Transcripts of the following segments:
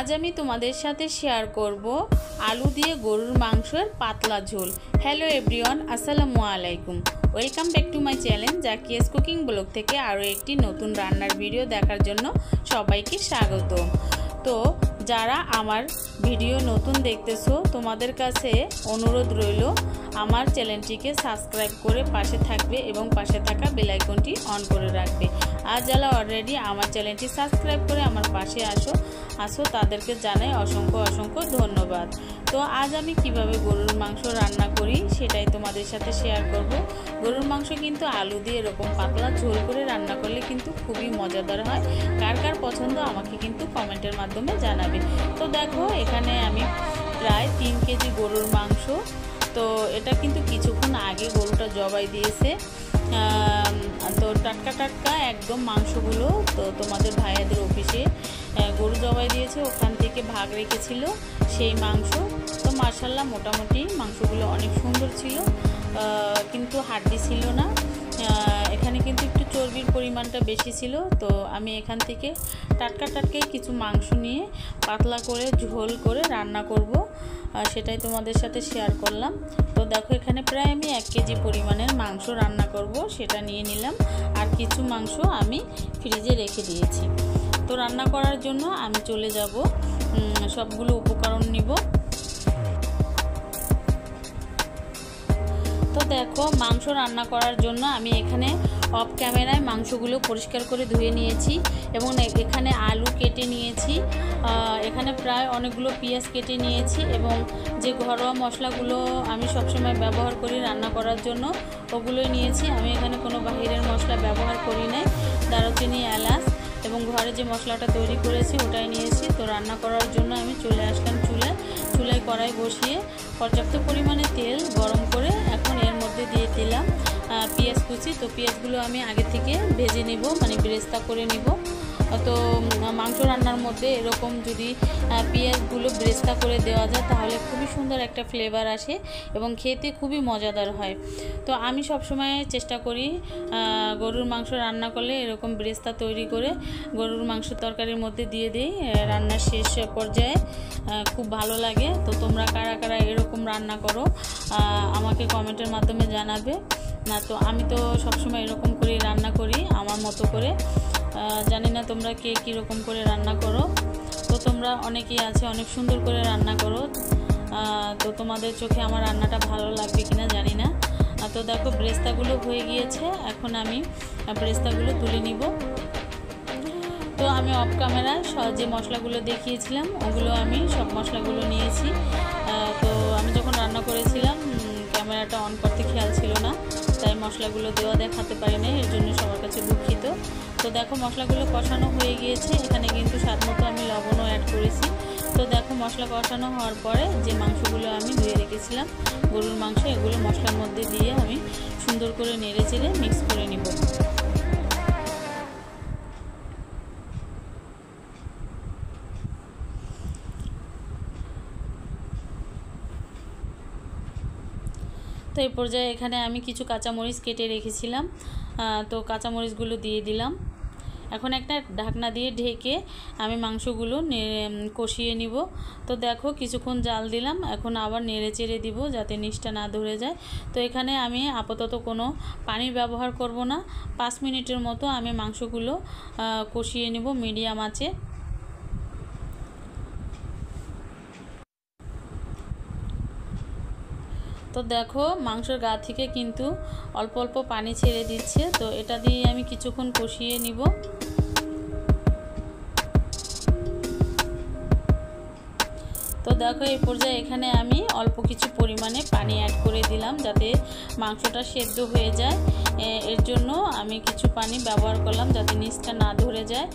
আজ আমি তোমাদের সাথে শেয়ার করব আলু দিয়ে গরুর মাংসের পাতলা ঝোল। হ্যালো এভরিওয়ান, আসসালামু আলাইকুম। Welcome back to my channel Zakia's cooking blog থেকে আরও একটি নতুন রান্নার ভিডিও দেখার জন্য সবাইকে স্বাগত। তো যারা আমার ভিডিও নতুন দেখতেছো তোমাদের কাছে অনুরোধ রইল আমার চ্যানেলটিকে সাবস্ক্রাইব করে পাশে থাকবে এবং পাশে থাকা বেল আইকনটি অন করে রাখবে। আর যারা অলরেডি আমার চ্যানেলটি সাবস্ক্রাইব করে আমার পাশে আসো তাদেরকে জানাই অসংখ্য ধন্যবাদ। তো আজ আমি কিভাবে গরুর মাংস রান্না করি সেটাই তোমাদের সাথে শেয়ার করব। গরুর মাংস কিন্তু আলু দিয়ে এরকম পাতলা ঝোল করে রান্না করলে কিন্তু খুবই মজাদার হয়। কার কার পছন্দ আমাকে কিন্তু কমেন্টের মাধ্যমে জানাবে। তো দেখো এখানে আমি প্রায় 3 কেজি গরুর মাংস, তো এটা কিন্তু কিছুক্ষণ আগে গরুটা জবাই দিয়েছে। তো টাটকা একদম মাংসগুলো তো তোমাদের ভাইয়াদের অফিসে গরু জবাই দিয়েছে, ওখান থেকে ভাগ রেখেছিল সেই মাংস। তো মাশাআল্লাহ মোটামুটি মাংসগুলো অনেক সুন্দর ছিল, কিন্তু হাড্ডি ছিল না। এখানে কিন্তু একটু চর্বির পরিমাণটা বেশি ছিল। তো আমি এখান থেকে টাটকাই কিছু মাংস নিয়ে পাতলা করে ঝোল করে রান্না করব, সেটাই তোমাদের সাথে শেয়ার করলাম। তো দেখো এখানে প্রায় আমি 1 কেজি পরিমাণের মাংস রান্না করব, সেটা নিয়ে নিলাম। আর কিছু মাংস আমি ফ্রিজে রেখে দিয়েছি। তো রান্না করার জন্য আমি চলে যাব, সবগুলো উপকরণ নিব। তো দেখো মাংস রান্না করার জন্য আমি এখানে অফ ক্যামেরায় মাংসগুলো পরিষ্কার করে ধুয়ে নিয়েছি এবং এখানে আলু কেটে নিয়েছি। এখানে প্রায় অনেকগুলো পেঁয়াজ কেটে নিয়েছি এবং যে ঘরোয়া মশলাগুলো আমি সবসময় ব্যবহার করি রান্না করার জন্য ওগুলোই নিয়েছি। আমি এখানে কোনো বাহিরের মশলা ব্যবহার করি নাই। দারুচিনি, এলাচ এবং ঘরে যে মশলাটা তৈরি করেছি ওটাই নিয়েছি। তো রান্না করার জন্য আমি চলে আসলাম চুলায় কড়াই বসিয়ে পর্যাপ্ত পরিমাণে তেল গরম করে এখন এর মধ্যে দিয়ে দিলাম পেঁয়াজ কুচি। তো পেঁয়াজগুলো আমি আগে থেকে ভেজে নিব, মানে বেরেস্তা করে নিব। তো মাংস রান্নার মধ্যে এরকম যদি পেঁয়াজগুলো বেরেস্তা করে দেওয়া যায় তাহলে খুবই সুন্দর একটা ফ্লেভার আসে এবং খেতে খুবই মজাদার হয়। তো আমি সবসময় চেষ্টা করি গরুর মাংস রান্না করলে এরকম বেরেস্তা তৈরি করে গরুর মাংস তরকারির মধ্যে দিয়ে দিই রান্নার শেষ পর্যায়ে, খুব ভালো লাগে। তো তোমরা কারা এরকম রান্না করো আমাকে কমেন্টের মাধ্যমে জানাবে। না তো আমি তো সবসময় এরকম করে রান্না করি আমার মতো করে। জানি না তোমরা কে কীরকম করে রান্না করো। তো তোমরা অনেকেই আছে অনেক সুন্দর করে রান্না করো, তো তোমাদের চোখে আমার রান্নাটা ভালো লাগবে কিনা জানি না। তো দেখো বেরেস্তাগুলো হয়ে গিয়েছে, এখন আমি বেরেস্তাগুলো তুলে নিব। তো আমি অফ ক্যামেরায় যে মশলাগুলো দেখিয়েছিলাম ওগুলো আমি সব মশলাগুলো নিয়েছি। তো আমি যখন রান্না করেছিলাম ক্যামেরাটা অন করতে খেয়াল ছিল না, তাই মশলাগুলো দেওয়া দেখাতে পারি না, এর জন্য সবার কাছে দুঃখিত। তো দেখো মশলাগুলো কষানো হয়ে গিয়েছে, এখানে কিন্তু স্বাদ মতো আমি লবণও অ্যাড করেছি। তো দেখো মশলা কষানো হওয়ার পরে যে মাংসগুলো আমি ধুয়ে রেখেছিলাম গরুর মাংস, এগুলো মশলার মধ্যে দিয়ে আমি সুন্দর করে নেড়ে চেড়ে মিক্স করে নিব। তো এই পর্যায়ে এখানে আমি কিছু কাঁচামরিচ কেটে রেখেছিলাম, তো কাঁচামরিচগুলো দিয়ে দিলাম। এখন একটা ঢাকনা দিয়ে ঢেকে আমি মাংসগুলো কষিয়ে নিব। তো দেখো কিছুক্ষণ জাল দিলাম, এখন আবার নেড়ে চেড়ে দিব যাতে নিচটা না ধরে যায়। তো এখানে আমি আপাতত কোনো পানি ব্যবহার করব না, 5 মিনিটের মতো আমি মাংসগুলো কষিয়ে নিব মিডিয়াম আঁচে। তো দেখো মাংসের গা থেকে কিন্তু অল্প পানি ছেড়ে দিচ্ছে, তো এটা দিয়ে আমি কিছুক্ষণ কষিয়ে নিব। তো দেখো এই পর্যায়ে এখানে আমি অল্প কিছু পরিমাণে পানি অ্যাড করে দিলাম যাতে মাংসটা সেদ্ধ হয়ে যায়। এর জন্য আমি কিছু পানি ব্যবহার করলাম যাতে নিচটা না ধরে যায়।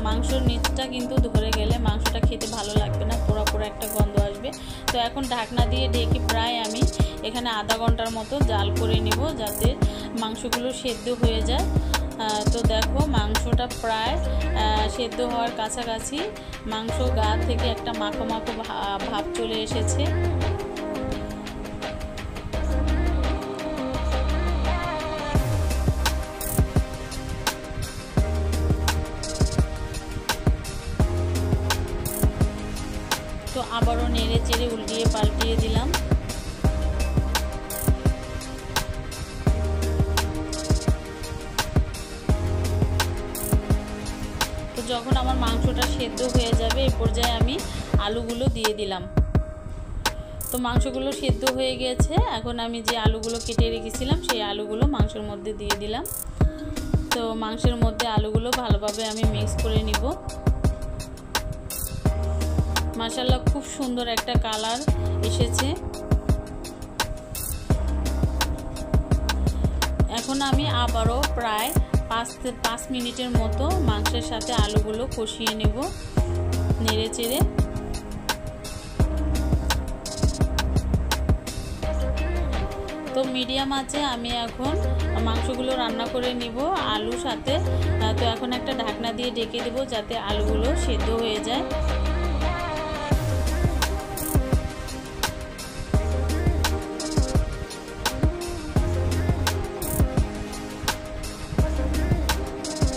মাংসর নিচটা কিন্তু ধরে গেলে মাংসটা খেতে ভালো লাগবে না, পোড়া একটা গন্ধ আসবে। তো এখন ঢাকনা দিয়ে ঢেকে প্রায় আমি এখানে আধা ঘন্টার মতো জাল করে নিব যাতে মাংসগুলো সেদ্ধ হয়ে যায়। তো দেখো মাংসটা প্রায় সেদ্ধ হওয়ার কাছাকাছি, মাংস গা থেকে একটা মাখো ভাব চলে এসেছে। মাংসটা সেদ্ধ হয়ে যাবে। এই পর্যায়ে আমি আলুগুলো দিয়ে দিলাম। তো মাংসগুলো সেদ্ধ হয়ে গেছে। এখন আমি যে আলুগুলো কেটে রেখেছিলাম সেই আলুগুলো মাংসের মধ্যে দিয়ে দিলাম। তো মাংসের মধ্যে আলুগুলো ভালোভাবে আমি মিক্স করে নিব। মাশাআল্লাহ খুব সুন্দর একটা কালার এসেছে। এখন আমি আবারও প্রায় 5 মিনিটের মতো মাংসের সাথে আলুগুলো কষিয়ে নেব নেড়ে চেড়ে। তো মিডিয়াম আঁচে আমি এখন মাংসগুলো রান্না করে নিব আলুর সাথে। তো এখন একটা ঢাকনা দিয়ে ঢেকে দেব যাতে আলুগুলো সেদ্ধ হয়ে যায়।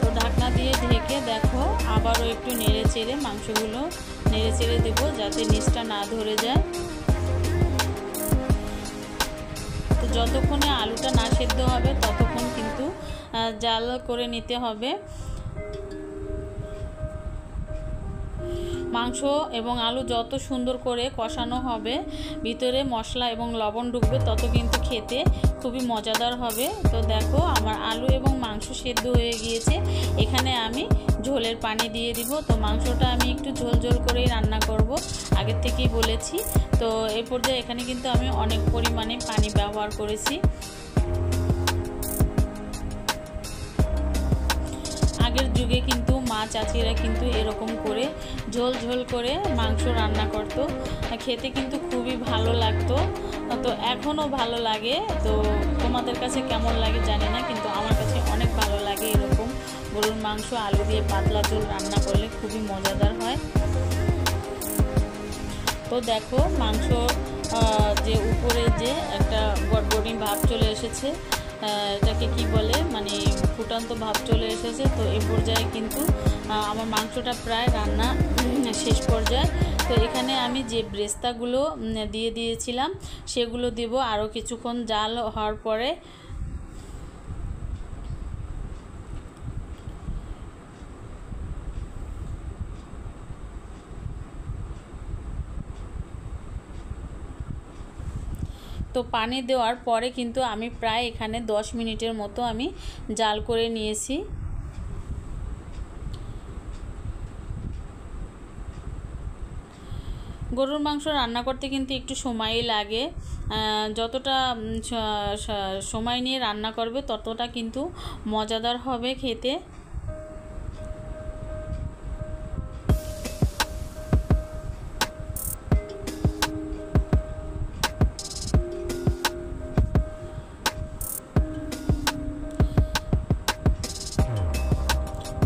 তো ঢাকনা দিয়ে ঢেকে দেখো আবারও একটু নেড়ে চেড়ে মাংসগুলো নেড়ে চেড়ে দেবো যাতে নিচটা না ধরে যায়। যতক্ষণে আলুটা না সেদ্ধ হবে ততক্ষণ কিন্তু জাল করে নিতে হবে। মাংস এবং আলু যত সুন্দর করে কষানো হবে, ভিতরে মশলা এবং লবণ ঢুকবে, তত কিন্তু খেতে খুবই মজাদার হবে। তো দেখো আমার আলু এবং মাংস সেদ্ধ হয়ে গিয়েছে। এখানে আমি ঝোলের পানি দিয়ে দিব। তো মাংসটা আমি একটু ঝোল ঝোল করেই রান্না করব, আগের থেকেই বলেছি। তো এই পর্যায়ে এখানে কিন্তু আমি অনেক পরিমাণে পানি ব্যবহার করেছি। আগের যুগে কিন্তু মা চাচিরা কিন্তু এরকম করে ঝোল ঝোল করে মাংস রান্না করতো, খেতে কিন্তু খুবই ভালো লাগতো। তো এখনও ভালো লাগে। তো তোমাদের কাছে কেমন লাগে জানি না, কিন্তু আমার কাছে অনেক ভালো লাগে। এরকম গরুর মাংস আলু দিয়ে পাতলা ঝোল রান্না করলে খুবই মজাদার হয়। তো দেখো মাংস যে উপরে যে একটা গড়গড়ি ভাব চলে এসেছে, এটাকে কি বলে, মানে ফুটান্ত ভাব চলে এসেছে। তো এই পর্যায়ে কিন্তু আমার মাংসটা প্রায় রান্না শেষ পর্যায়ে। তো এখানে আমি যে ব্রেস্তাগুলো দিয়ে দিয়েছিলাম সেগুলো দেব আরও কিছুক্ষণ জাল হওয়ার পরে। তো পানি দেওয়ার পরে কিন্তু আমি প্রায় এখানে 10 মিনিটের মতো আমি জাল করে নিয়েছি। গরুর মাংস রান্না করতে কিন্তু একটু সময়ই লাগে। যতটা সময় নিয়ে রান্না করবে ততটা কিন্তু মজাদার হবে খেতে।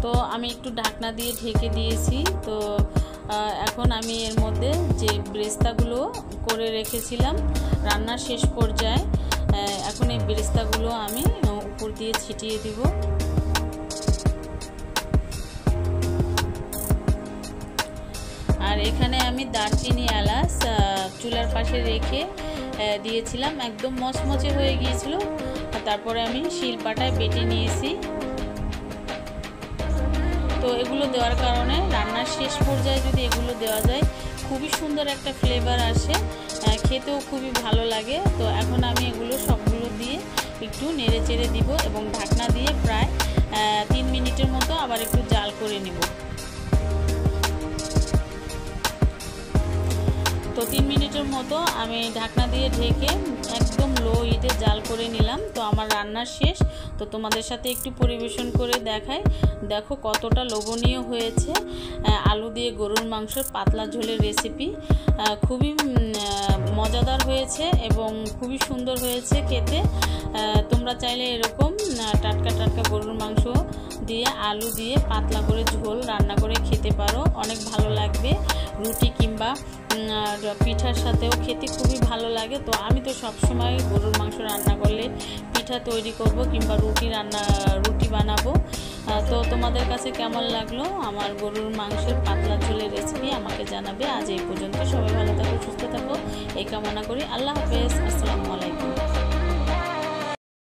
তো আমি একটু ঢাকনা দিয়ে ঢেকে দিয়েছি। তো এখন আমি এর মধ্যে যে ব্রেস্তাগুলো করে রেখেছিলাম রান্নার শেষ পর্যায়ে, এখন এই ব্রেস্তাগুলো আমি উপর দিয়ে ছিটিয়ে দিব। আর এখানে আমি দারচিনি এলাচ চুলার পাশে রেখে দিয়েছিলাম, একদম মচমচে হয়ে গিয়েছিল। তারপরে আমি শিলপাটায় বেটে নিয়েছি। তো এগুলো দেওয়ার কারণে রান্নার শেষ পর্যায়ে যদি এগুলো দেওয়া যায় খুবই সুন্দর একটা ফ্লেভার আসে, খেতেও খুবই ভালো লাগে। তো এখন আমি এগুলো সবগুলো দিয়ে একটু নেড়ে চেড়ে দিব এবং ঢাকনা দিয়ে প্রায় 3 মিনিটের মতো আবার একটু জাল করে নিব। তো 3 মিনিটের মতো আমি ঢাকনা দিয়ে ঢেকে একদম লো হিটে জাল করে নিলাম। তো আমার রান্না শেষ। তো তোমাদের সাথে একটু পরিবেশন করে দেখাই। দেখো কতটা লোভনীয় হয়েছে আলু দিয়ে গরুর মাংসের পাতলা ঝোলের রেসিপি। খুবই মজাদার হয়েছে এবং খুবই সুন্দর হয়েছে খেতে। তোমরা চাইলে এরকম টাটকা টাটকা গরুর মাংস দিয়ে আলু দিয়ে পাতলা করে ঝোল রান্না করে খেতে পারো, অনেক ভালো লাগবে। রুটি কিংবা পিঠার সাথেও খেতে খুবই ভালো লাগে। তো আমি তো সবসময় গরুর মাংস রান্না করলে পিঠা তৈরি করব কিংবা রুটি বানাবো। তো তোমাদের কাছে কেমন লাগলো আমার গরুর মাংসের পাতলা ঝোলের রেসিপি আমাকে জানাবে। আজ এই পর্যন্ত, সবাই ভালো থাকো, সুস্থ থাকো এই কামনা করি। আল্লাহ হাফেজ, আসসালামু আলাইকুম।